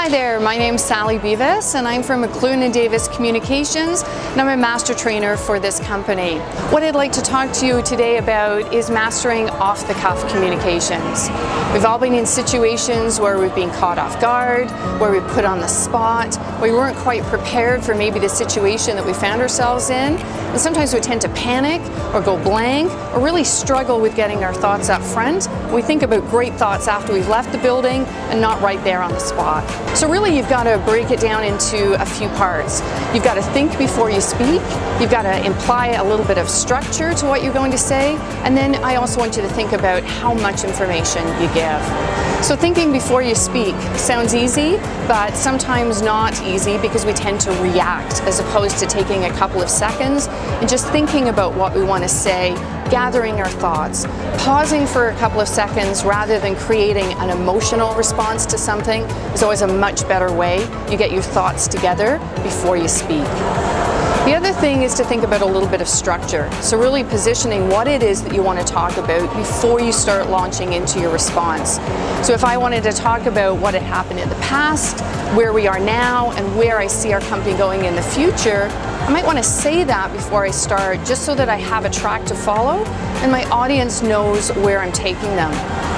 Hi there, my name's Sally Bevis and I'm from McLuhan & Davis Communications and I'm a master trainer for this company. What I'd like to talk to you today about is mastering off-the-cuff communications. We've all been in situations where we've been caught off guard, where we're put on the spot, where we weren't quite prepared for maybe the situation that we found ourselves in. And sometimes we tend to panic or go blank or really struggle with getting our thoughts up front. We think about great thoughts after we've left the building and not right there on the spot. So really you've got to break it down into a few parts. You've got to think before you speak, you've got to imply a little bit of structure to what you're going to say, and then I also want you to think about how much information you give. So thinking before you speak sounds easy, but sometimes not easy because we tend to react as opposed to taking a couple of seconds and just thinking about what we want to say, gathering our thoughts, pausing for a couple of seconds rather than creating an emotional response to something is always a much better way. You get your thoughts together before you speak. The other thing is to think about a little bit of structure. So really positioning what it is that you want to talk about before you start launching into your response. So if I wanted to talk about what had happened in the past, where we are now, and where I see our company going in the future, I might want to say that before I start, just so that I have a track to follow and my audience knows where I'm taking them.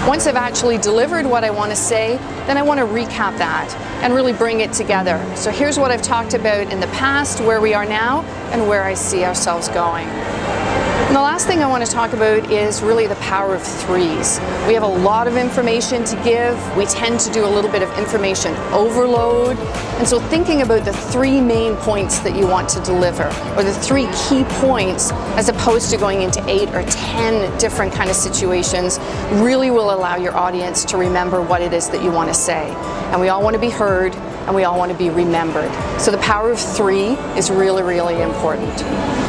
Once I've actually delivered what I want to say, then I want to recap that and really bring it together. So here's what I've talked about in the past, where we are now, and where I see ourselves going. And the last thing I want to talk about is really the power of threes. We have a lot of information to give. We tend to do a little bit of information overload. And so thinking about the three main points that you want to deliver, or the three key points, as opposed to going into 8 or 10 different kind of situations, really will allow your audience to remember what it is that you want to say. And we all want to be heard, and we all want to be remembered. So the power of three is really, really important.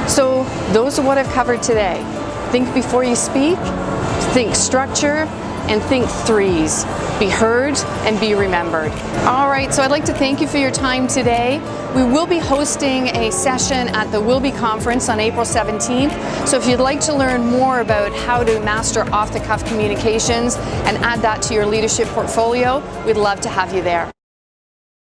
So those are what I've covered today. Think before you speak, think structure, and think threes. Be heard and be remembered. All right, so I'd like to thank you for your time today. We will be hosting a session at the WILB conference on April 17th. So if you'd like to learn more about how to master off-the-cuff communications and add that to your leadership portfolio, we'd love to have you there.